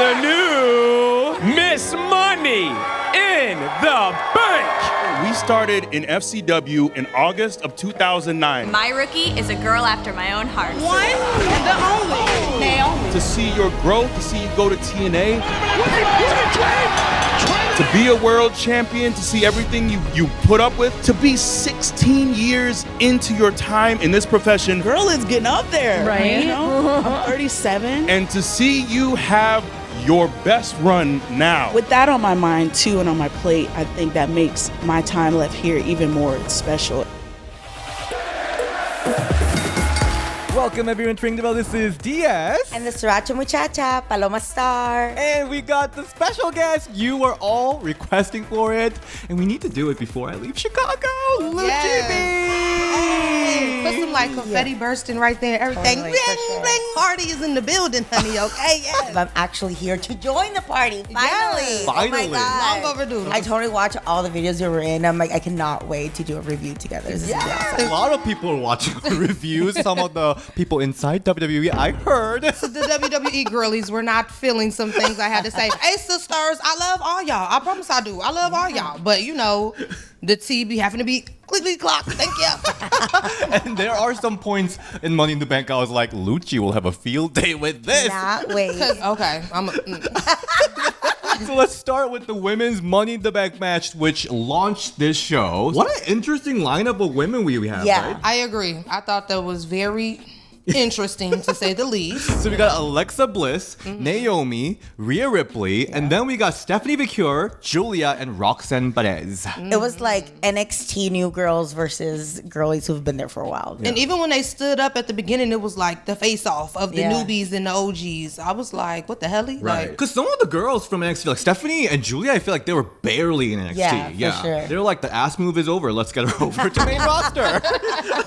the new Miss Money in the Bank. We started in FCW in August of 2009. My rookie is a girl after my own heart. One and the only Naomi. To see your growth, to see you go to TNA, to be a world champion, to see everything you put up with, to be 16 years into your time in this profession. Girl is getting up there. Right. You know? I'm 37. And to see you have your best run now. With that on my mind too and on my plate, I think that makes my time left here even more special. Welcome everyone to Ring the Bell. This is DS. And the Sriracha Muchacha, Paloma Star. And we got the special guest. You were all requesting for it. And we need to do it before I leave Chicago. Lucci Vee. Put some like confetti bursting right there. Everything. Totally, Ring, for sure. ring. Party is in the building, honey. Okay, yes. I'm actually here to join the party. Finally. Yes. Oh my Finally. God. Long overdue. I totally watch all the videos you were in. I'm like, I cannot wait to do a review together. This is gonna be awesome. A lot of people are watching the reviews. Some of the people inside WWE, I heard. The WWE girlies were not feeling some things I had to say. Hey, sisters, I love all y'all. I promise I do. I love all y'all. But, you know, the T be having to be clickety clock. Thank you. And there are some points in Money in the Bank I was like, Lucci will have a field day with this. Not wait. Okay. So let's start with the women's Money in the Bank match, which launched this show. What an interesting lineup of women we have, Yeah. right? I agree. I thought that was very interesting, to say the least. So we got Alexa Bliss, Naomi, Rhea Ripley, and then we got Stephanie Vaquer, Giulia, and Roxanne Perez. It was like NXT new girls versus girlies who've been there for a while. And even when they stood up at the beginning, it was like the face-off of the Yeah. newbies and the OGs. I was like, what the hell? Right. Like, Because some of the girls from NXT, like Stephanie and Giulia, I feel like they were barely in NXT. Yeah, for sure. They were like, the ass move is over. Let's get her over to main roster.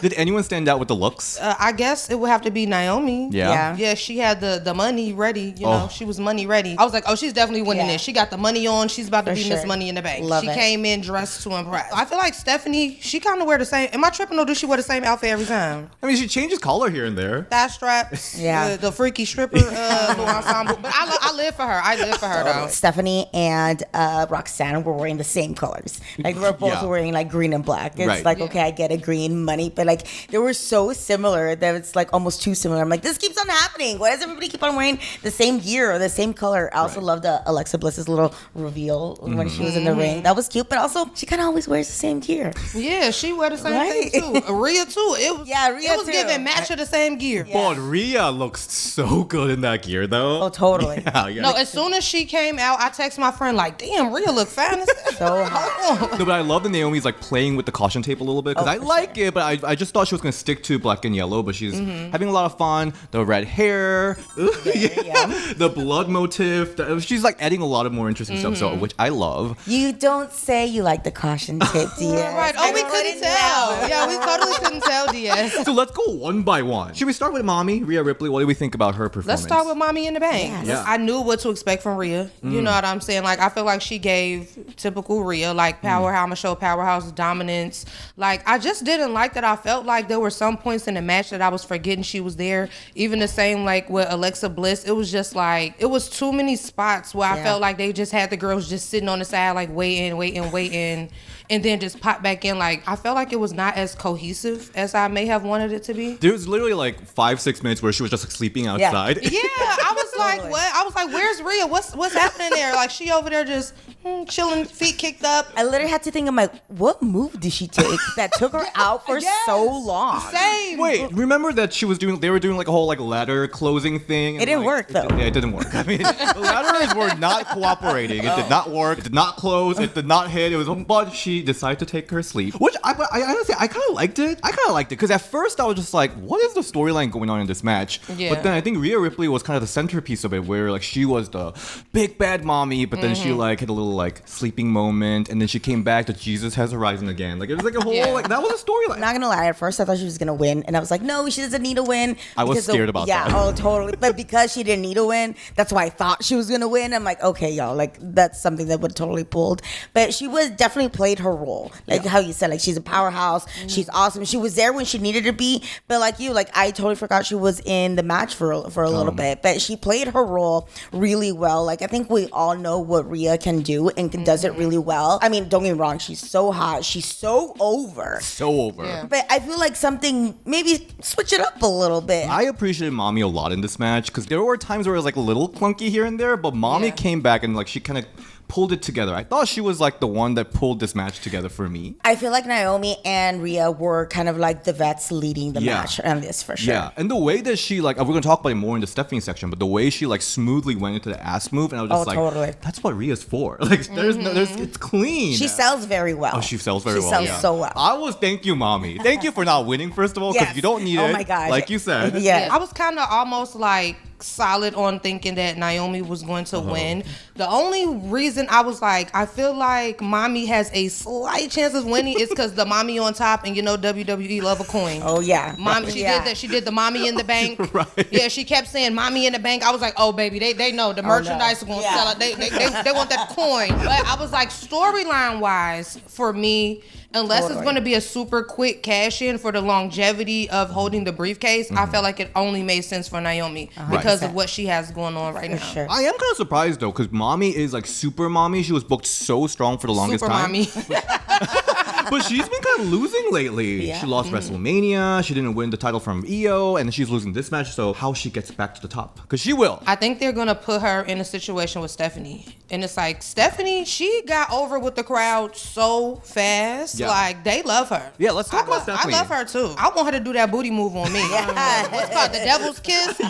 Did anyone stand out with the looks? I guess it would have to be Naomi. Yeah. Yeah, she had the money ready. You know, she was money ready. I was like, oh, she's definitely winning Yeah. this. She got the money on. She's about to For be sure. Miss Money in the Bank. Love she it. came in dressed to impress. I feel like Stephanie, she kind of wear the same. Am I tripping or does she wear the same outfit every time? I mean, she changes color here and there. Thigh straps. Yeah. The freaky stripper little ensemble. But I live for her. I live for her though. Stephanie and Roxanne were wearing the same colors. Like they were both Yeah. wearing like green and black. It's Right. like, okay, I get a green money, but like they were so similar that it's like almost too similar. I'm like, this keeps on happening. Why does everybody keep on wearing the same gear or the same color? I also love the Alexa Bliss's little reveal when she was in the ring. That was cute, but also she kind of always wears the same gear. Yeah, she wear the same Right. thing too. Rhea too. It was Rhea It was too. giving match of the same gear. But Rhea looks so good in that gear, though. Oh, totally. Yeah. No, as soon as she came out, I text my friend like, "Damn, Rhea look fine as hell." So hot. No, but I love that Naomi's like playing with the caution tape a little bit because I like it, but I just thought she was gonna stick to black and yellow, but she's having a lot of fun. The red hair, the blood motif. She's like adding a lot of more interesting stuff, so which I love. You don't say you like the caution tape, dear. Right. Oh, we couldn't tell. Yeah, we totally couldn't tell, DS. So let's go one by one. Should we start with Mami, Rhea Ripley? What do we think about her performance? Let's start with Mami in the Bank. Yes. Yeah. I knew what to expect from Rhea. You know what I'm saying? Like, I feel like she gave typical Rhea, like powerhouse, I'ma show powerhouse dominance. Like, I just didn't like that. I felt like there were some points in the match that I was forgetting she was there. Even the same, like, with Alexa Bliss, it was just like, it was too many spots where I felt like they just had the girls just sitting on the side, like, waiting. And then just pop back in. Like, I felt like it was not as cohesive as I may have wanted it to be. There was literally like 5-6 minutes where she was just like sleeping outside. Yeah, I was like, what? I was like, where's Rhea? What's happening there? Like, she over there just chilling, feet kicked up. I literally had to think, I'm like, what move did she take that took her out for so long? Same. Wait, remember that they were doing like a whole like ladder closing thing? It didn't work, though. Yeah, it didn't work. I mean, the ladders were not cooperating. It did not work. It did not close. It did not hit. It was, but she decided to take her sleep, which I honestly, I kind of liked it. Because at first I was just like, what is the storyline going on in this match? Yeah. But then I think Rhea Ripley was kind of the centerpiece of it, where like she was the big bad mommy, but then she like had a little like sleeping moment, and then she came back to Jesus Has Arisen again. Like it was like a whole like that was a storyline. I'm not gonna lie, at first I thought she was gonna win, and I was like, no, she doesn't need to win. I was Because scared about that. Yeah, oh, totally. But because she didn't need to win, that's why I thought she was gonna win. I'm like, okay, y'all, like that's something that would totally pulled. But she was definitely played her role, like how you said, like she's a powerhouse, she's awesome. She was there when she needed to be, but like you, like I totally forgot she was in the match for a little bit. But she played her role. really well. Like, I think we all know what Rhea can do and does it really well. I mean, don't get me wrong, she's so hot. She's so over. So over. Yeah. But I feel like something, maybe switch it up a little bit. I appreciated Mami a lot in this match because there were times where it was like a little clunky here and there, but Mami came back and like she kind of pulled it together. I thought she was like the one that pulled this match together for me. I feel like Naomi and Rhea were kind of like the vets leading the match on this for sure. Yeah, and the way that she like, we're gonna talk about it more in the Stephanie section, but the way she like smoothly went into the ass move, and I was just like, totally. that's what Rhea's for. Like, there's it's clean. She sells very well. Oh, she sells very well. She sells so well. Thank you, Mami. Thank you for not winning, first of all, because you don't need it. Oh my gosh. Like you said. Yeah. I was kind of almost like solid on thinking that Naomi was going to win. The only reason I was like, I feel like Mami has a slight chance of winning is because the Mami on top, and you know WWE love a coin. Oh yeah. Mami, she did that. She did the Mami in the bank. Right. Yeah, she kept saying Mami in the bank. I was like, oh baby, they know the merchandise is gonna sell it. They want that coin. But I was like, storyline wise, for me, unless it's going to be a super quick cash in for the longevity of holding the briefcase, I felt like it only made sense for Naomi because of what she has going on right now. Sure. I am kind of surprised though, because Mami is like super Mami. She was booked so strong for the longest Super time. Mami. But she's been kind of losing lately. Yeah. She lost WrestleMania. She didn't win the title from EO, and then she's losing this match. So how she gets back to the top? Because she will. I think they're gonna put her in a situation with Stephanie, and it's like Stephanie, she got over with the crowd so fast. Yeah. Like they love her. Yeah, let's talk about Stephanie. I love her too. I want her to do that booty move on me. What's called the devil's kiss?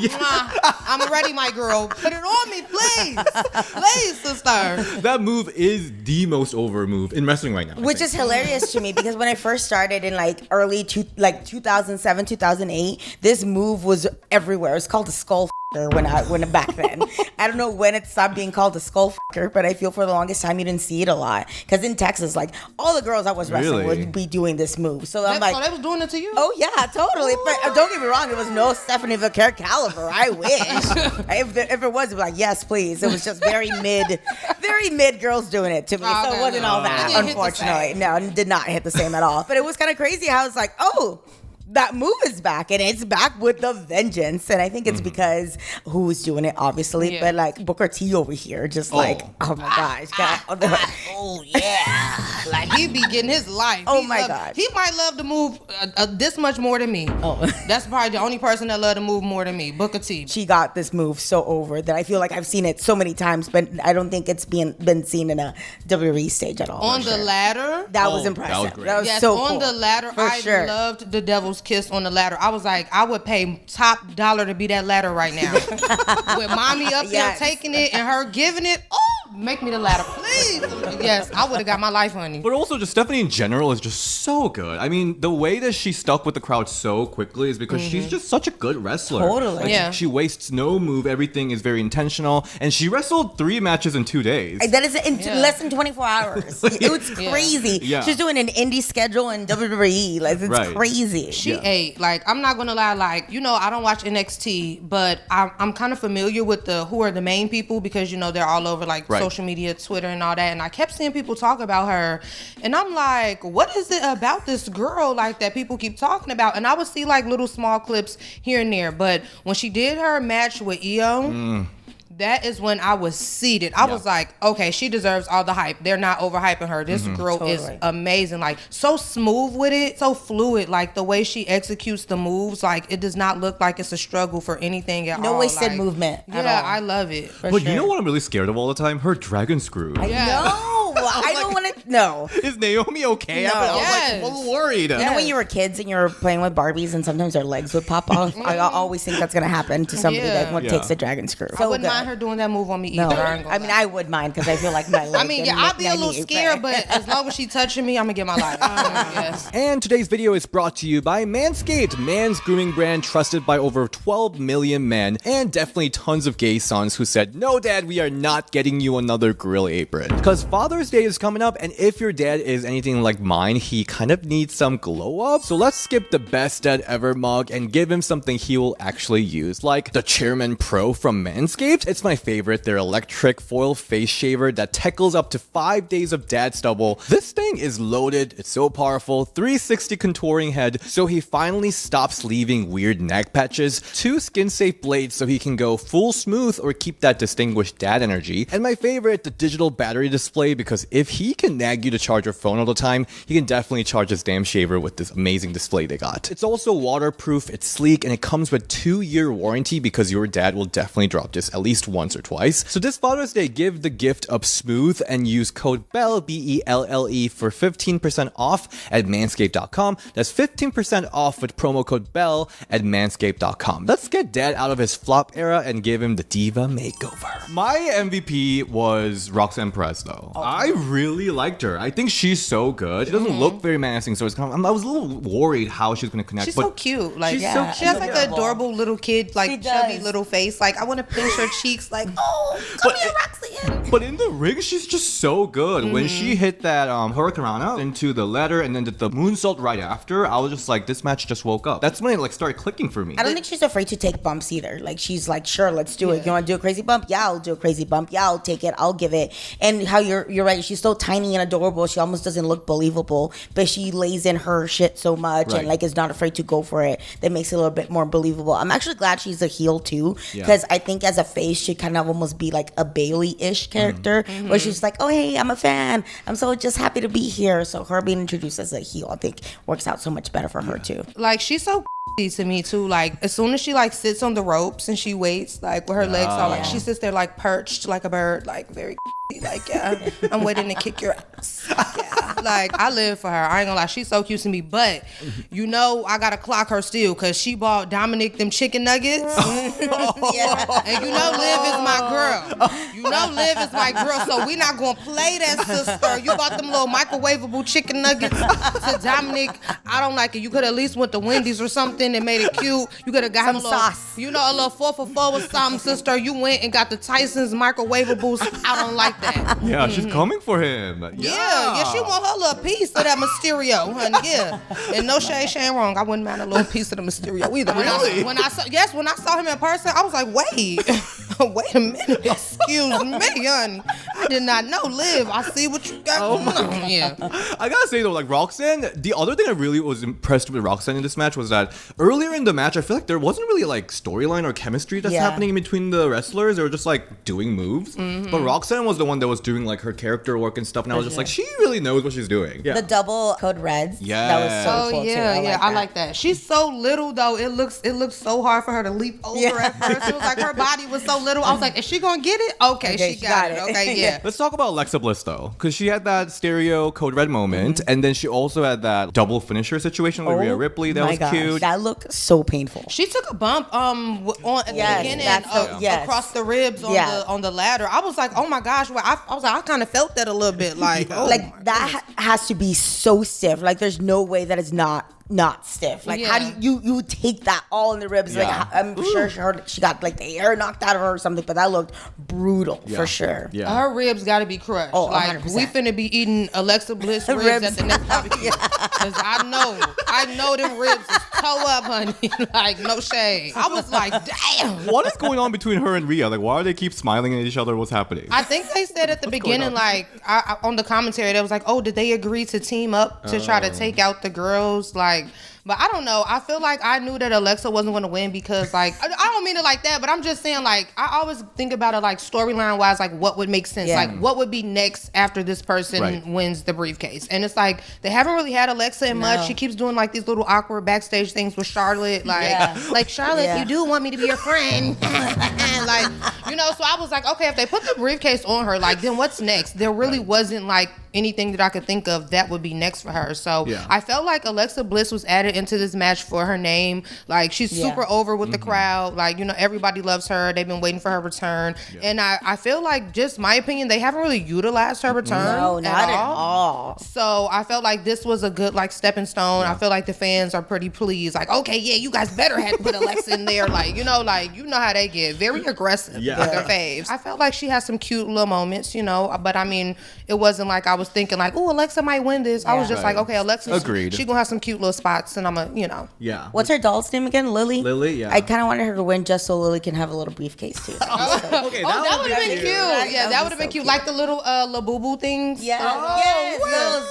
I'm ready, my girl. Put it on me, please, sister. That move is the most over move in wrestling right now. Which is hilarious to me because when I first started in like early 2007, 2008, this move was everywhere. It's called the skull when back then. I don't know when it stopped being called the skull fucker, but I feel for the longest time you didn't see it a lot. Because in Texas, like all the girls I was wrestling would be doing this move. So I'm like, so they was doing it to you? oh yeah, totally. But don't get me wrong, it was no Stephanie Vaquer caliber. I wish. if it was like, yes, please. It was just very mid girls doing it to me. So it wasn't all that, unfortunately. No, it did not hit the same at all. But it was kind of crazy how it's like, oh, that move is back, and it's back with the vengeance. And I think it's because who's doing it, obviously, but like Booker T over here, just like, oh my gosh, oh yeah, like he be getting his life. Oh my God, he might love the move this much more than me. Oh, that's probably the only person that love the move more than me, Booker T. She got this move so over that I feel like I've seen it so many times, but I don't think it's been seen in a WWE stage at all. On the ladder, that was impressive. That was great. That was so on cool. the ladder, I loved the devil's kiss on the ladder. I was like, I would pay top dollar to be that ladder right now. With Mami up there taking it and her giving it. Oh, make me the ladder, please. Yes, I would have got my life, honey. But also, just Stephanie in general is just so good. I mean, the way that she stuck with the crowd so quickly is because she's just such a good wrestler. Totally. Like, Yeah. She wastes no move. Everything is very intentional. And she wrestled 3 matches in 2 days. That is in less than 24 hours. It was crazy. Yeah. She's doing an indie schedule in WWE. Like, it's crazy. She ate. Like, I'm not gonna lie. Like, you know, I don't watch NXT, but I'm kind of familiar with who are the main people because you know they're all over like social media, Twitter, and all that. And I kept seeing people talk about her, and I'm like, what is it about this girl like that people keep talking about? And I would see like little small clips here and there, but when she did her match with EO. That is when I was seated. I was like, okay, she deserves all the hype. They're not overhyping her. This girl is amazing. Like, so smooth with it, so fluid. Like, the way she executes the moves, like, it does not look like it's a struggle for anything at all. No wasted like, movement. Yeah, I love it. But you know what I'm really scared of all the time? Her dragon screw. No, I don't want to. No. Is Naomi okay? No. I was like, well, worried. You know when you were kids and you were playing with Barbies and sometimes their legs would pop off? I always think that's going to happen to somebody that takes a dragon screw. I wouldn't mind her doing that move on me either. I mean, I would mind because I feel like my leg. I mean, I'd be a little scared, but as long as she touching me, I'm going to get my life. Yes. And today's video is brought to you by Manscaped, man's grooming brand trusted by over 12 million men, and definitely tons of gay sons who said, no, Dad, we are not getting you another grill apron. Because Father's Day Day is coming up, and if your dad is anything like mine, he kind of needs some glow up. So let's skip the best dad ever mug and give him something he will actually use, like the Chairman Pro from Manscaped. It's my favorite, their electric foil face shaver that tackles up to 5 days of dad stubble. This thing is loaded, it's so powerful, 360 contouring head, so he finally stops leaving weird neck patches, 2 skin-safe blades so he can go full smooth or keep that distinguished dad energy, and my favorite, the digital battery display, because if he can nag you to charge your phone all the time, he can definitely charge his damn shaver with this amazing display they got. It's also waterproof, it's sleek, and it comes with 2-year warranty because your dad will definitely drop this at least once or twice. So this Father's Day, give the gift of smooth and use code BELLE, BELLE, for 15% off at manscaped.com. That's 15% off with promo code BELLE at manscaped.com. Let's get dad out of his flop era and give him the diva makeover. My MVP was Roxanne Perez though. I really liked her. I think she's so good. She doesn't look very menacing, so it's kind of, I was a little worried how she's gonna connect. She's but so cute. Like, she's yeah. so She has like an adorable little kid, like She chubby does. little face. Like, I want to pinch her cheeks. Like, oh, come here, Roxanne. But in the ring, she's just so good. When she hit that Hurricanrana into the ladder and then did the moonsault right after, I was just like, this match just woke up. That's when it like started clicking for me. I don't think she's afraid to take bumps either. Like, she's like, sure, let's do it. You want to do a crazy bump? Yeah, I'll do a crazy bump. Yeah, I'll take it. I'll give it. And how you're right. She's so tiny and adorable. She almost doesn't look believable, but she lays in her shit so much and like is not afraid to go for it. That makes it a little bit more believable. I'm actually glad she's a heel too, because I think as a face, she kind of almost be like a Bailey-ish character, where she's like, oh hey, I'm a fan. I'm so just happy to be here. So her being introduced as a heel, I think works out so much better for her too. Like, she's so to me too. Like, as soon as she like sits on the ropes and she waits, like with her legs are like, she sits there like perched like a bird, like very like, yeah, I'm waiting to kick your ass. Yeah. Like, I live for her. I ain't gonna lie, she's so cute to me. But you know, I gotta clock her still, because she bought Dominic them chicken nuggets. And you know Liv is my girl. You know Liv is my girl, so we not gonna play that, sister. You bought them little microwavable chicken nuggets to Dominic. I don't like it. You could at least went to Wendy's or something and made it cute. You could have got him a little sauce. You know, a little 4 for 4 with something, sister. You went and got the Tyson's microwavables. I don't like that. Yeah, she's coming for him. Yeah, she want her little piece of that Mysterio, honey. Yeah, and no shade, she ain't wrong. I wouldn't mind a little piece of the Mysterio either. Really? When I saw him in person, I was like, wait a minute, excuse me, honey. I did not know. Liv, I see what you got going on. Yeah. I gotta say though, like Roxanne, the other thing I really was impressed with Roxanne in this match was that earlier in the match, I feel like there wasn't really like storyline or chemistry that's happening in between the wrestlers. They were just like doing moves. But Roxanne was the one that was doing like her character work and stuff, and I was just like, she really knows what she's doing. Yeah. The double code reds. Yeah. That was so cool too. I like that. She's so little though. It looks so hard for her to leap over at first. It was like her body was so little. I was like, is she gonna get it? Okay, she got it. Okay, yeah. Let's talk about Alexa Bliss though, because she had that stereo code red moment, and then she also had that double finisher situation with Rhea Ripley. That was cute. That looked so painful. She took a bump at the beginning across the ribs on the ladder. I was like, oh my gosh. Well, I was like, I kind of felt that a little bit. Like, that has to be so stiff. Like, there's no way that it's not stiff. Like, how do you take that all in the ribs? Yeah. Like, I'm sure she got like the air knocked out of her or something, but that looked brutal for sure. Yeah. Her ribs got to be crushed. Oh, like 100%. We finna be eating Alexa Bliss ribs at the next barbecue. Cause I know them ribs is toe up, honey. Like, no shade. I was like, damn. What is going on between her and Rhea? Like, why do they keep smiling at each other? What's happening? I think they said at the beginning, like, on the commentary, they was like, oh, did they agree to team up to try to take out the girls? Like, but I don't know. I feel like I knew that Alexa wasn't going to win because, like, I don't mean it like that, but I'm just saying, like, I always think about it, like, storyline wise, like, what would make sense? Like, what would be next after this person wins the briefcase? And it's like, they haven't really had Alexa in much. She keeps doing, like, these little awkward backstage things with Charlotte. Like, Charlotte, you do want me to be your friend. Like, you know, so I was like, okay, if they put the briefcase on her, like, then what's next? There really wasn't, like, anything that I could think of, that would be next for her. So I felt like Alexa Bliss was added into this match for her name. Like, she's super over with the crowd. Like, you know, everybody loves her. They've been waiting for her return. And I feel like, just my opinion, they haven't really utilized her return. No, not at all. So I felt like this was a good, like, stepping stone. I feel like the fans are pretty pleased. Like, okay, yeah, you guys better have to put Alexa in there. Like, you know how they get very aggressive with their faves. I felt like she had some cute little moments, you know, but I mean, it wasn't like I was thinking like, oh, Alexa might win this. I was just like, okay, Alexa, she gonna have some cute little spots, and I'm a, you know. Yeah. What's her doll's name again? Lily? Lily, yeah. I kind of wanted her to win just so Lily can have a little briefcase too. Okay, that would have been cute. Yeah, that would have been cute. Like the little Labubu things. Yeah.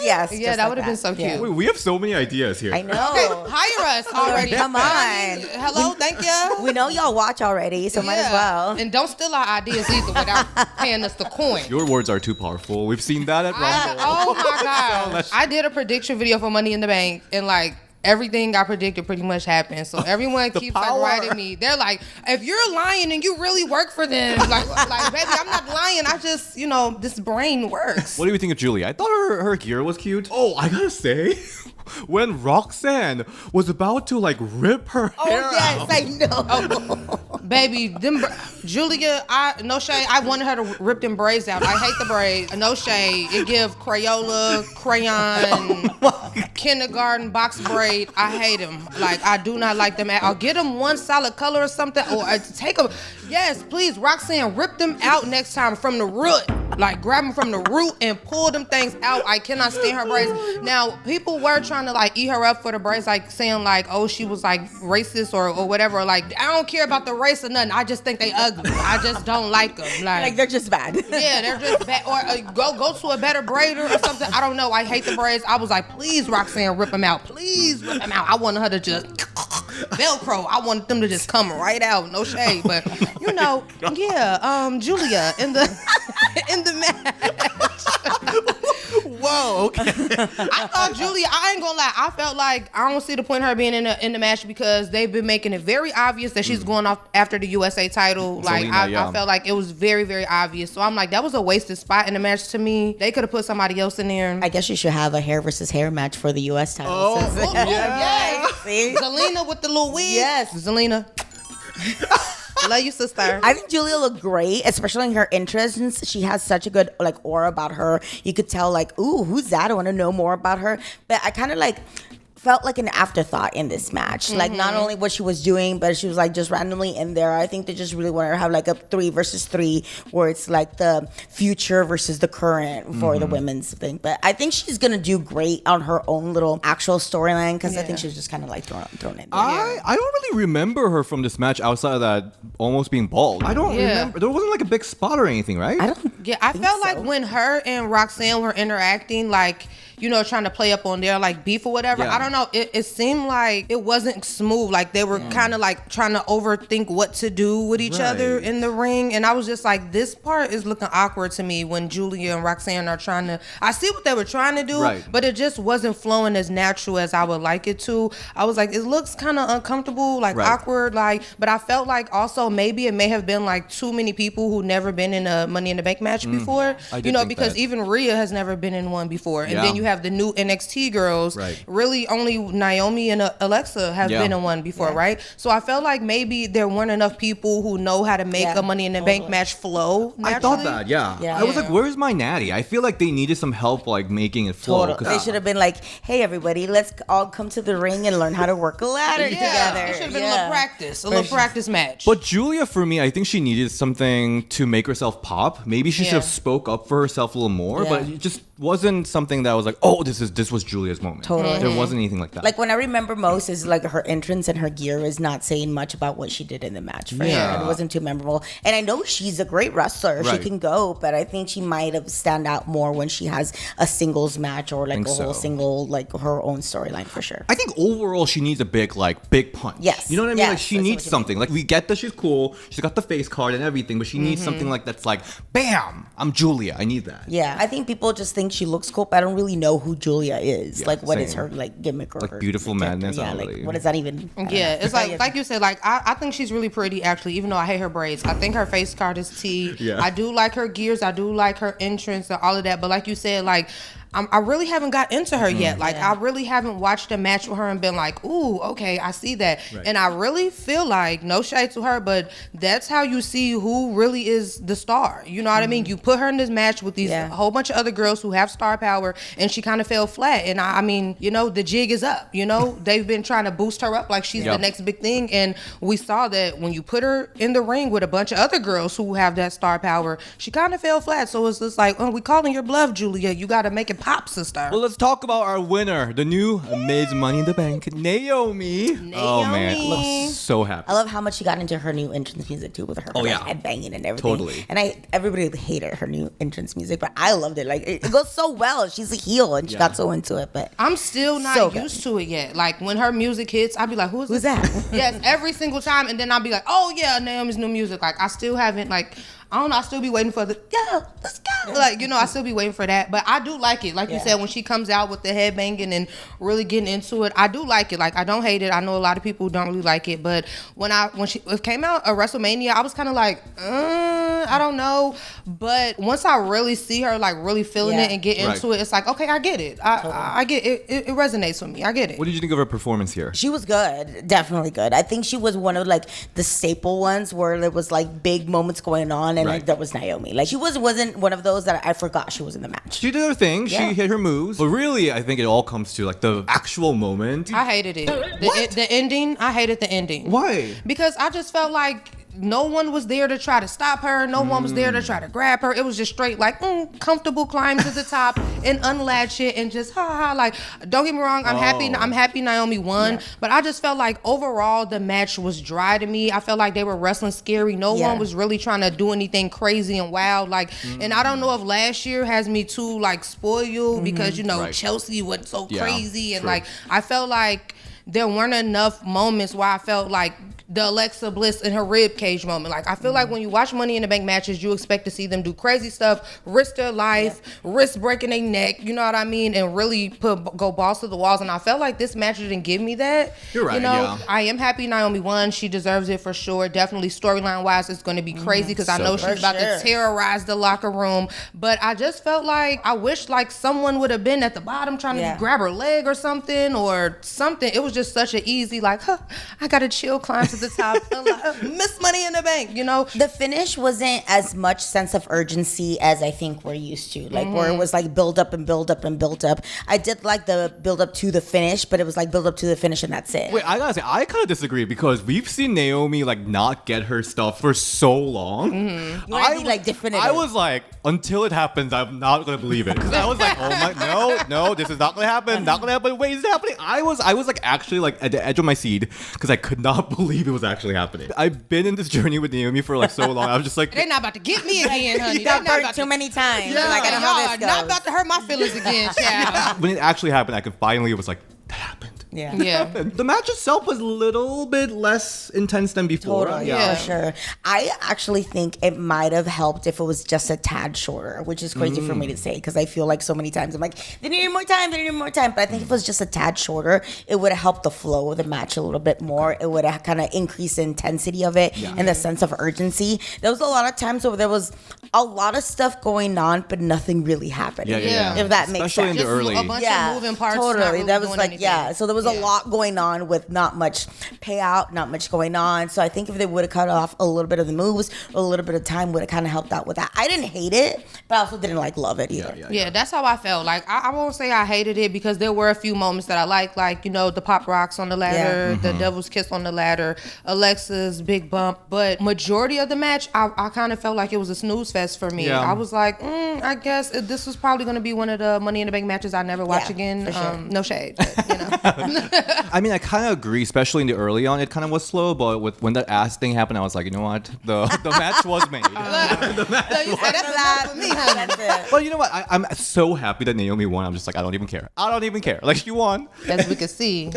Yes, that would have been so cute. Wait, we have so many ideas here. I know. Okay, hire us already. Come on. Hello, thank you. We know y'all watch already, so might as well. And don't steal our ideas either without paying us the coin. Your words are too powerful. We've seen that at Rumble. Oh my God. I did a prediction video for Money in the Bank, and like, everything I predicted pretty much happened. So everyone keeps like writing me. They're like, if you're lying and you really work for them, like baby, I'm not lying. I just, you know, this brain works. What do you think of Giulia? I thought her gear was cute. Oh, I gotta say, when Roxanne was about to like rip her hair out. I know. Baby, Giulia, no shade. I wanted her to rip them braids out. I hate the braids. No shade. It give Crayola, crayon, kindergarten box braid. I hate them. Like, I do not like them. I'll get them one solid color or something, or take them. Yes, please, Roxanne, rip them out next time from the root. Like, grab them from the root and pull them things out. I cannot stand her braids. Now, people were trying to like eat her up for the braids, like saying like, oh, she was like racist or whatever. Like, I don't care about the race or nothing. I just think they ugly. I just don't like them. Like they're just bad. Yeah, they're just bad. Or go to a better braider or something. I don't know. I hate the braids. I was like, please, Roxanne, rip them out. Please rip them out. I wanted her to just Velcro. I wanted them to just come right out. No shade, but you know, yeah. Giulia in the match. Whoa, okay. I thought Giulia, I ain't gonna lie, I felt like I don't see the point of her being in the match because they've been making it very obvious that she's going off after the USA title. Like, I felt like it was very, very obvious. So I'm like, that was a wasted spot in the match to me. They could have put somebody else in there. I guess you should have a hair versus hair match for the US title. Oh, yeah. See? Zelina with the little wig. Yes. Zelina. Love you, sister. I think Giulia looked great, especially in her entrance. She has such a good like aura about her. You could tell like, ooh, who's that? I want to know more about her. But I kind of like felt like an afterthought in this match. Like, not only what she was doing, but she was like just randomly in there. I think they just really wanted to have like a 3 versus 3 where it's like the future versus the current for the women's thing. But I think she's gonna do great on her own little actual storyline because I think she was just kind of like thrown in there. I don't really remember her from this match outside of that almost being bald. I don't remember. There wasn't like a big spot or anything, right? I felt like when her and Roxanne were interacting, like, you know, trying to play up on their like beef or whatever. I don't know. It seemed like it wasn't smooth. Like they were kind of like trying to overthink what to do with each other in the ring. And I was just like, this part is looking awkward to me when Giulia and Roxanne are trying to. I see what they were trying to do, but it just wasn't flowing as natural as I would like it to. I was like, it looks kind of uncomfortable, like awkward, like. But I felt like also maybe it may have been like too many people who never been in a Money in the Bank match before. You know, because even Rhea has never been in one before, and then you have the new NXT girls. Really, only Naomi and Alexa have been in one before, right? So I felt like maybe there weren't enough people who know how to make a Money in the Bank match flow naturally. I thought that, I was like, where's my natty? I feel like they needed some help like making it flow. They should have been like, hey everybody, let's all come to the ring and learn how to work a ladder together. It should have been a little practice match. But Giulia, for me, I think she needed something to make herself pop. Maybe she should have spoke up for herself a little more, but it just wasn't something that was like, oh, this was Giulia's moment. Totally. There wasn't anything like that. Like, when I remember most is like her entrance and her gear is not saying much about what she did in the match for sure. It wasn't too memorable. And I know she's a great wrestler. She can go, but I think she might have stand out more when she has a singles match or like a whole single, like her own storyline for sure. I think overall she needs a big punch. Yes. You know what I mean? Like, she needs something. Like, we get that she's cool. She's got the face card and everything, but she needs something like that's like, bam, I'm Giulia. I need that. Yeah. I think people just think think she looks cool, but I don't really know who Giulia is. Yeah, like, what is same. her like gimmick or Like her beautiful character? madness, Yeah, not like really. what is that even? I don't Yeah, know. it's like you said, like I think she's really pretty actually, even though I hate her braids. I think her face card is T. Yeah. I do like her gears, I do like her entrance and all of that, but like you said, like I really haven't got into her yet. Like I really haven't watched a match with her and been like, ooh, okay, I see that. Right. And I really feel like, no shade to her, but that's how you see who really is the star. You know what I mean? You put her in this match with these whole bunch of other girls who have star power, and she kind of fell flat. And I mean, you know, the jig is up. You know, they've been trying to boost her up like she's the next big thing. And we saw that when you put her in the ring with a bunch of other girls who have that star power, she kind of fell flat. So it's just like, oh, we calling your bluff, Giulia. You got to make it pop, sister. Well, let's talk about our winner, the new Ms. Money in the Bank, Naomi. Oh man, looks so happy. I love how much she got into her new entrance music too, with her head banging and everything. Totally. And everybody hated her new entrance music, but I loved it. Like it goes so well. She's a heel, and she got so into it. But I'm still not used to it yet. Like when her music hits, I'll be like, who's that? Yes, every single time, and then I'll be like, oh yeah, Naomi's new music. Like I still haven't like. I don't know, I still be waiting for let's go. Like, you know, I still be waiting for that. But I do like it. Like you said, when she comes out with the head banging and really getting into it, I do like it. Like, I don't hate it. I know a lot of people don't really like it. But when it came out at WrestleMania, I was kind of like, I don't know. But once I really see her, like, really feeling it and get into it, it's like, okay, I get it. I get it. It resonates with me. I get it. What did you think of her performance here? She was good. Definitely good. I think she was one of, like, the staple ones where there was, like, big moments going on. And like that was Naomi. Like she wasn't one of those that I forgot she was in the match. She did her thing. She hit her moves. But really, I think it all comes to like the actual moment. I hated it. The ending. I hated the ending. Why? Because I just felt like no one was there to try to stop her. No one was there to try to grab her. It was just straight like comfortable climb to the top and unlatch it and just like, don't get me wrong, I'm happy Naomi won, but I just felt like overall the match was dry to me. I felt like they were wrestling scary. No one was really trying to do anything crazy and wild, like and I don't know if last year has me too like spoiled because you know Chelsea went so crazy and like I felt like there weren't enough moments where I felt like the Alexa Bliss in her rib cage moment. Like I feel like when you watch Money in the Bank matches, you expect to see them do crazy stuff, risk their life, risk breaking their neck, you know what I mean, and really go balls to the walls. And I felt like this match didn't give me that. You're right. You know, I am happy Naomi won. She deserves it for sure. Definitely storyline wise, it's going to be crazy because I know she's about to terrorize the locker room. But I just felt like I wish like someone would have been at the bottom trying to grab her leg or something. It was just such an easy like, I got to chill climb to the top. Miss Money in the Bank, you know. The finish wasn't as much sense of urgency as I think we're used to. Like where it was like build up and build up and build up. I did like the build up to the finish, but it was like build up to the finish and that's it. Wait, I gotta say, I kind of disagree because we've seen Naomi like not get her stuff for so long. You want to be like definitive. I was like, until it happens, I'm not gonna believe it because I was like, oh my, no, this is not gonna happen. Not gonna happen. Wait, is it happening? I was like actually like at the edge of my seat because I could not believe it was actually happening. I've been in this journey with Naomi for like so long. I was just like, they're not about to get me again, honey. Got burnt too many times. Yeah, Like, I know how this goes. not about to hurt my feelings again, child. when it actually happened, I could finally, it was like, that happened. Yeah. The match itself was a little bit less intense than before. Totally, for sure. I actually think it might have helped if it was just a tad shorter, which is crazy for me to say because I feel like so many times I'm like, they need more time. But I think if it was just a tad shorter, it would have helped the flow of the match a little bit more. It would have kind of increased the intensity of it and the sense of urgency. There was a lot of times where there was a lot of stuff going on, but nothing really happening. If that makes sense. Especially in the early. A bunch of moving parts. Totally. That was like, anything. So there was a lot going on with not much payout, not much going on. So I think if they would have cut off a little bit of the moves, a little bit of time would have kind of helped out with that. I didn't hate it, but I also didn't like love it either. Yeah, that's how I felt. Like I won't say I hated it because there were a few moments that I liked, like, you know, the pop rocks on the ladder, the devil's kiss on the ladder, Alexa's big bump. But majority of the match, I kind of felt like it was a snooze fest for me. I was like, I guess this was probably going to be one of the Money in the Bank matches I never watch again. For sure. No shade, but, you know. I mean, I kind of agree, especially in the early on, it kind of was slow, but when that ass thing happened, I was like, you know what? The match was made. So you said that's enough for me, honey. That's it. But you know what? I'm so happy that Naomi won. I'm just like, I don't even care. Like, she won. As we can see.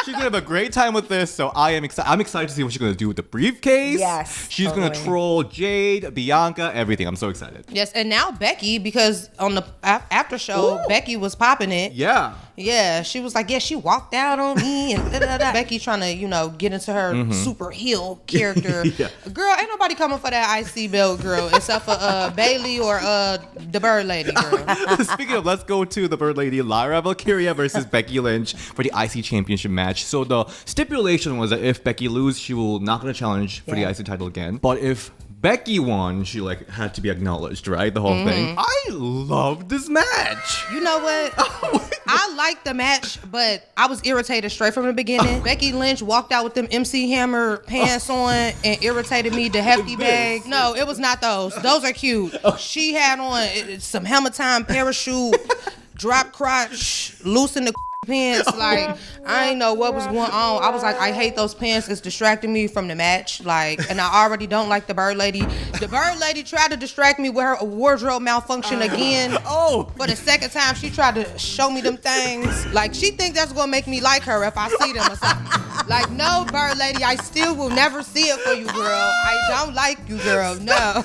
She's gonna have a great time with this, so I am excited. I'm excited to see what she's gonna do with the briefcase. Yes, she's gonna troll Jade, Bianca, everything. I'm so excited. Yes, and now Becky, because on the after show, Becky was popping it. Yeah. Yeah, she was like, yeah, she walked out on me and da-da-da. Becky trying to, get into her super heel character. Girl, ain't nobody coming for that IC belt, girl, except for Bailey or the Bird Lady, girl. Speaking of, let's go to the Bird Lady, Lyra Valkyria versus Becky Lynch for the IC Championship match. So the stipulation was that if Becky loses, she will not going to challenge for the IC title again. But if Becky won, she had to be acknowledged, right? The whole thing. I love this match. You know what? I liked the match, but I was irritated straight from the beginning. Becky Lynch walked out with them MC Hammer pants on and irritated me. The hefty bag. No, it was not those. Those are cute. She had on some Hammer Time parachute, drop crotch, loosen the pants. Like, I didn't know what was going on. I was like, I hate those pants. It's distracting me from the match. Like, and I already don't like the Bird Lady. The Bird Lady tried to distract me with her wardrobe malfunction again. For the second time, she tried to show me them things. Like, she think that's gonna make me like her if I see them or something. Like, no, Bird Lady, I still will never see it for you, girl. I don't like you, girl. No.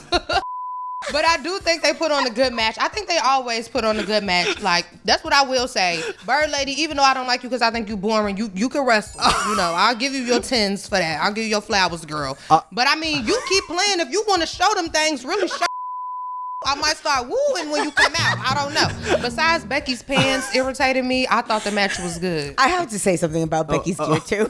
But I do think they put on a good match. I think they always put on a good match. Like, that's what I will say. Bird Lady, even though I don't like you because I think you boring, you can wrestle. I'll give you your 10s for that. I'll give you your flowers, girl. But I mean, you keep playing. If you want to show them things, really show. I might start wooing when you come out. I don't know. Besides Becky's pants irritated me, I thought the match was good. I have to say something about Becky's gear too.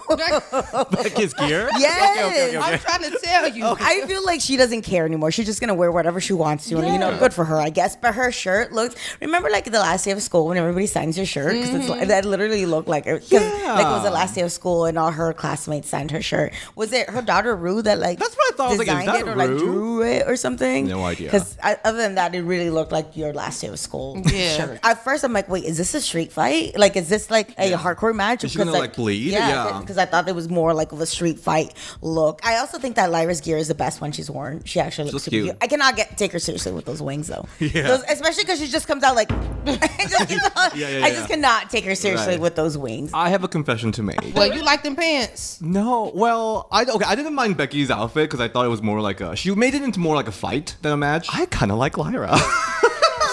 Becky's gear? Yes. Okay. I'm trying to tell you. I feel like she doesn't care anymore. She's just gonna wear whatever she wants to, and good for her, I guess. But her shirt looks. Remember, like the last day of school when everybody signs your shirt, because that literally looked like it was the last day of school, and all her classmates signed her shirt. Was it her daughter Rue that That's what I thought. I was like, is that it or Rue? drew it or something? No idea. Because other than that, it really looked like your last day of school shirt. At first, I'm like, wait, is this a street fight? Like, is this like a hardcore match? Is she gonna bleed? Yeah, because I thought it was more like of a street fight look. I also think that Lyra's gear is the best one she's worn. She actually looks super cute. I cannot take her seriously with those wings though. Especially because she just comes out like. I just cannot take her seriously with those wings. I have a confession to make. Well, you like them pants? No, well, I didn't mind Becky's outfit because I thought it was more like she made it into more like a fight than a match. I kind of like Lyra.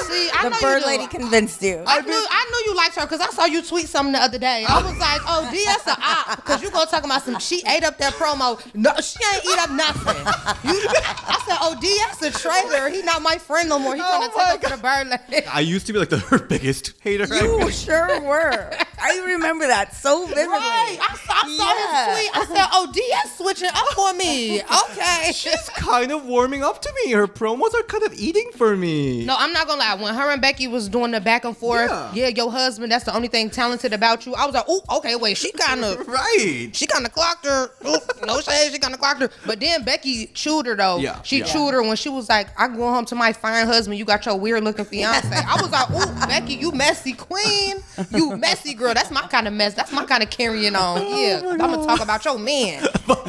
See, I the know Bird you Lady convinced you. I knew you liked her because I saw you tweet something the other day. I was like, oh, D, that's an op. Because you gonna talk about she ate up that promo. No, she ain't eat up nothing. I said, oh, D, that's a traitor. He not my friend no more. He trying to take up the Bird Lady. I used to be like her biggest hater. You sure were. I remember that so vividly. Right. I saw his tweet. I said, oh, DS switching up on me. Okay. She's kind of warming up to me. Her promos are kind of eating for me. No, I'm not gonna lie. When her and Becky was doing the back and forth, your husband, that's the only thing talented about you. I was like, oh, okay, wait, she kind of She kind of clocked her. Ooh, no shade, she kind of clocked her. But then Becky chewed her though. She chewed her when she was like, I go home to my fine husband. You got your weird looking fiance. I was like, oh, Becky, you messy queen. You messy girl. That's my kind of mess. That's my kind of carrying on. Yeah, I'm gonna talk about your man. But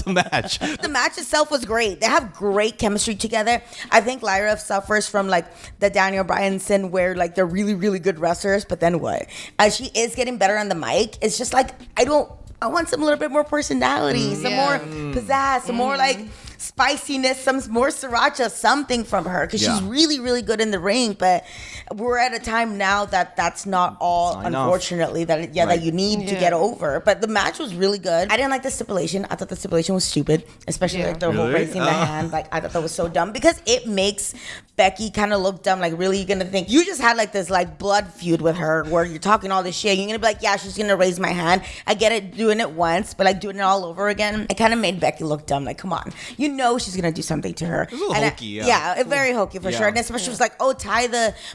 the match? The match itself was great. They have great chemistry together. I think Lyra suffers from like the Daniel Bryan sin where like they're really, really good wrestlers, but then what? She is getting better on the mic. It's just like I want some little bit more personality, some more pizzazz, some more like spiciness, some more sriracha, something from her, because she's really, really good in the ring. But we're at a time now that that's not all, unfortunately, that that you need to get over. But the match was really good. I didn't like the stipulation. I thought the stipulation was stupid, especially like the whole raising the hand. Like I thought that was so dumb because it makes Becky kind of look dumb. Like, really, you're gonna think you just had like this like blood feud with her where you're talking all this shit. You're gonna be like, yeah, she's gonna raise my hand. I get it doing it once, but like doing it all over again, it kind of made Becky look dumb. Like, come on, you know she's gonna do something to her. It was a little hokey, very hokey for sure. And especially she was like, oh,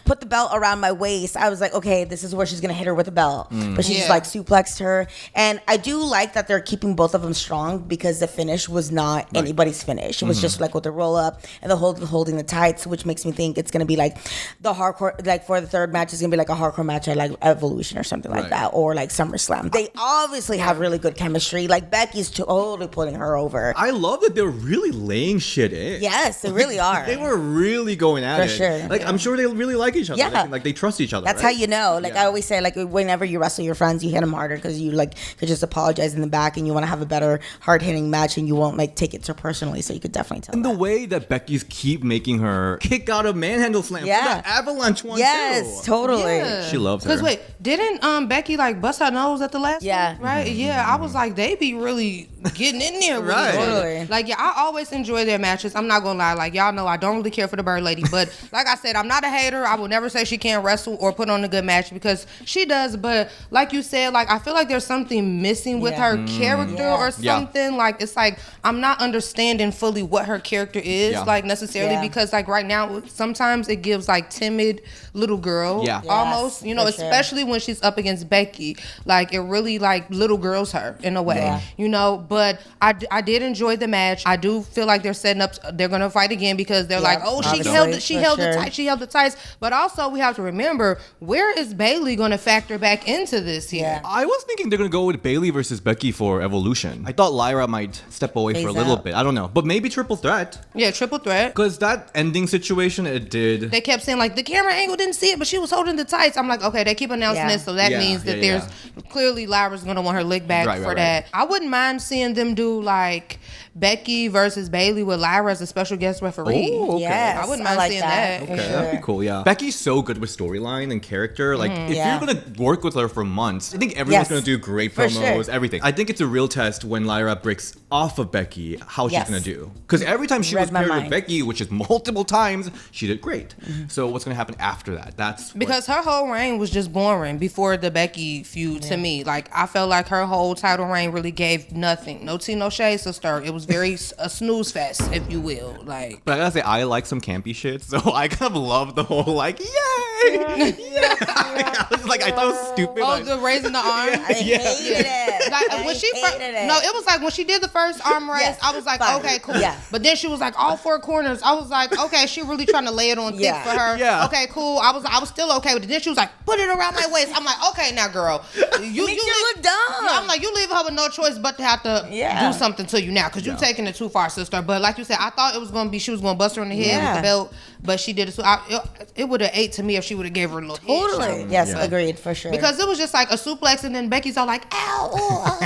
put the belt around my waist. I was like, okay, this is where she's gonna hit her with a belt. But she just like suplexed her. And I do like that they're keeping both of them strong because the finish was not anybody's finish. It was just like with the roll up and the holding the tights, which makes me think it's gonna be like the hardcore. Like for the third match, it's gonna be like a hardcore match at like Evolution or something like that, or like SummerSlam. They obviously have really good chemistry. Like Becky's totally putting her over. I love that they're really laying shit in. Yes, they really are. They were really going at it. For sure. Like I'm sure they really like each other. Yeah. Like they trust each other. That's right? how you know. Like I always say, like whenever you wrestle your friends, you hit them harder because you like could just apologize in the back and you want to have a better hard hitting match and you won't like take it so personally. So you could definitely tell. And the way that Becky's keep making her kick out of manhandle slam. Yeah. The avalanche one yes, too. totally. Yeah. She loves her. Because wait, didn't Becky like bust her nose at the last Yeah. one? Right? Yeah, I was like, they be really getting in there with Right. each other. Totally. Like, yeah, I always enjoy their matches. I'm not gonna lie. Like, y'all know I don't really care for the Bird Lady, but like I said, I'm not a hater. I will never say she can't wrestle or put on a good match because she does. But like you said, like I feel like there's something missing with her character or something. Like it's like I'm not understanding fully what her character is like necessarily because like right now sometimes it gives like timid little girl almost, you know, especially when she's up against Becky. Like it really like little girls her in a way, you know. But I did enjoy the match. I do feel like they're setting up. They're gonna fight again because they're like, oh, she held the tights. But also we have to remember, where is Bayley gonna factor back into this here? I was thinking they're gonna go with Bayley versus Becky for Evolution. I thought Lyra might step away for a little bit. I don't know, but maybe triple threat. Yeah, triple threat. Because that ending situation, it did. They kept saying like the camera angle didn't see it, but she was holding the tights. I'm like, okay, they keep announcing this, so that means that there's clearly Lyra's gonna want her lick back for that. I wouldn't mind seeing them do like Becky versus Bayley with Lyra as a special guest referee. Oh, okay. Yes, I wouldn't mind seeing that. Okay, that'd be cool, yeah. Becky's so good with storyline and character. Like, if you're gonna work with her for months, I think everyone's gonna do great promos, everything. I think it's a real test when Lyra breaks off of Becky, how she's gonna do. Because every time she was paired with Becky, which is multiple times, she did great. So what's gonna happen after that? That's because her whole reign was just boring before the Becky feud to me. Like, I felt like her whole title reign really gave nothing. No tea, no shade, sister. It was very a snooze fest, if you will. Like, but I gotta say, I like some campy shit, so I kind of love the whole like, yay! I was like, I thought it was stupid. Oh, the raising the arm. I hated it. Like, when she first, no, it was like when she did the first arm raise, I was like, okay, cool. Yeah. But then she was like all four corners. I was like, okay, she really trying to lay it on thick for her. Yeah. Okay, cool. I was still okay with it. Then she was like, put it around my waist. I'm like, okay, now, girl, you look dumb. Yeah, I'm like, you leave her with no choice but to have to do something to you now because you're taking it too far, sister. But like you said, I thought it was gonna be she was gonna bust her in the head with the belt, but she did it. So it would have ate to me if she would have gave her a little Totally. Yes, agreed for sure. because it was just like a suplex, and then Becky's all like, ow,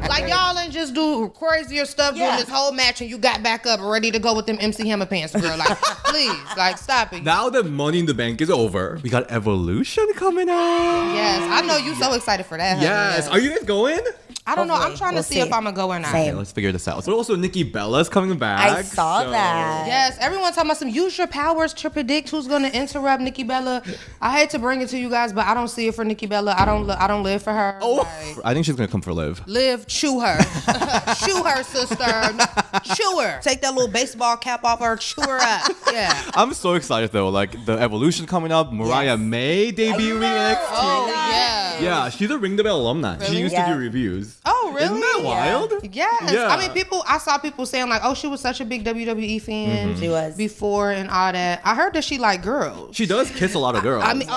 like y'all ain't just do crazier stuff during this whole match, and you got back up ready to go with them MC Hammer pants, girl. Like, please, like, stop it. Now that Money in the Bank is over, we got Evolution coming out. Yes, I know you so excited for that. Honey. Yes. Are you guys going? I don't know. I'm trying to see if I'm gonna go or not. Okay, let's figure this out. But also, Nikki Bella's coming back. I saw that. Yes, everyone's talking about some use your powers to predict who's gonna interrupt Nikki Bella. I hate to bring it to you guys, but I don't see it for Nikki Bella. I don't live for her. Oh, like, I think she's gonna come for Liv. Liv, chew her, chew her, sister, chew her. Take that little baseball cap off her, chew her up. Yeah. I'm so excited though. Like the Evolution coming up, Mariah May debuting NXT. Oh yeah. Yeah, she's a Ring the Bell alumni. She used to do reviews. Oh really? Isn't that wild? Yes. Yeah. I mean, I saw people saying like, oh, she was such a big WWE fan. She was before and all that. I heard that she liked girls. She does kiss a lot of girls. I mean,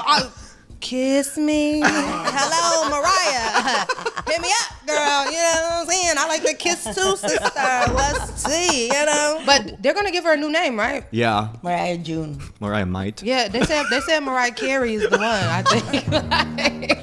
kiss me. Hello, Mariah. Hit me up, girl. You know what I'm saying? I like to kiss too, sister. Let's see, you know. But they're gonna give her a new name, right? Yeah. Mariah June. Mariah might. Yeah, they said Mariah Carey is the one. I think.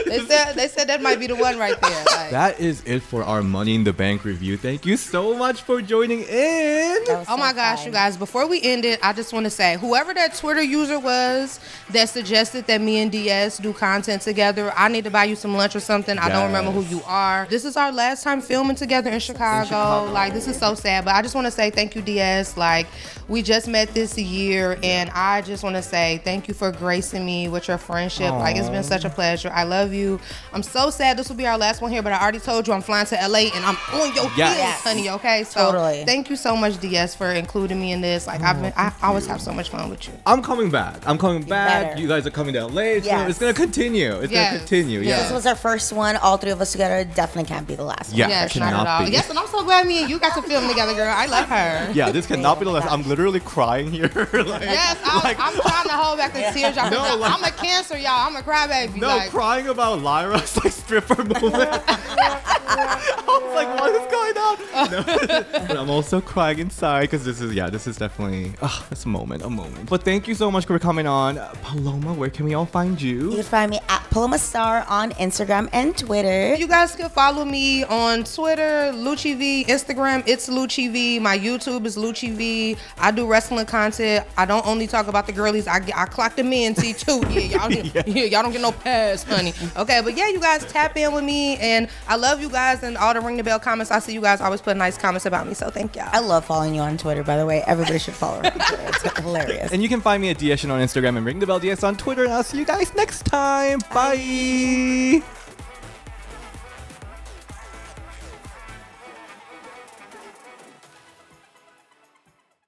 They said that might be the one right there. Like, That is it for our Money in the Bank review. Thank you so much for joining in. oh my gosh, you guys, before we end it, I just want to say, whoever that Twitter user was that suggested that me and DS do content together, I need to buy you some lunch or something. I don't remember who you are. This is our last time filming together in Chicago. Like, this is so sad, but I just want to say thank you, DS. Like, we just met this year, and I just want to say thank you for gracing me with your friendship. Like, it's been such a pleasure. I love you. I'm so sad this will be our last one here, but I already told you I'm flying to LA and I'm on your Yes. heels, honey. Okay, so Totally. thank you so much, DS, for including me in this. Like I always have so much fun with you. I'm coming back. better. You guys are coming to LA. Yes. It's gonna continue. It's Yes. gonna continue. Yes. This was our first one, all three of us together. Definitely can't be the last one. Yeah. Yes, cannot not at all. be. Yes, and I'm so glad me and you got to film together, girl. I love her. Yeah, this cannot be the last. gosh. I'm literally crying here. like, Yes, I'm trying to hold back the tears. Y'all. No, like- I'm a Cancer, y'all. I'm a crybaby. no, like, crying about Lyra's like stripper movement. I was like, what is going on? No. But I'm also crying inside because this is definitely it's a moment. But thank you so much for coming on, Paloma. Where can we all find You you? can find me at Paloma Star on Instagram and Twitter. you guys can follow me on Twitter, Lucci Vee, Instagram, it's Lucci Vee. My YouTube is Lucci Vee. I do wrestling content. I don't only talk about the girlies. I clock the men too. Yeah, y'all don't get no pass, honey. Okay, but yeah, you guys tap in with me, and I love you guys and all the ring the bell comments. I see you guys always put nice comments about me, so thank y'all. I love following you on Twitter, by the way. Everybody should follow her on Twitter. It's hilarious. And you can find me at DSN on Instagram and Ring the Bell DS on Twitter. And I'll see you guys next time. Bye.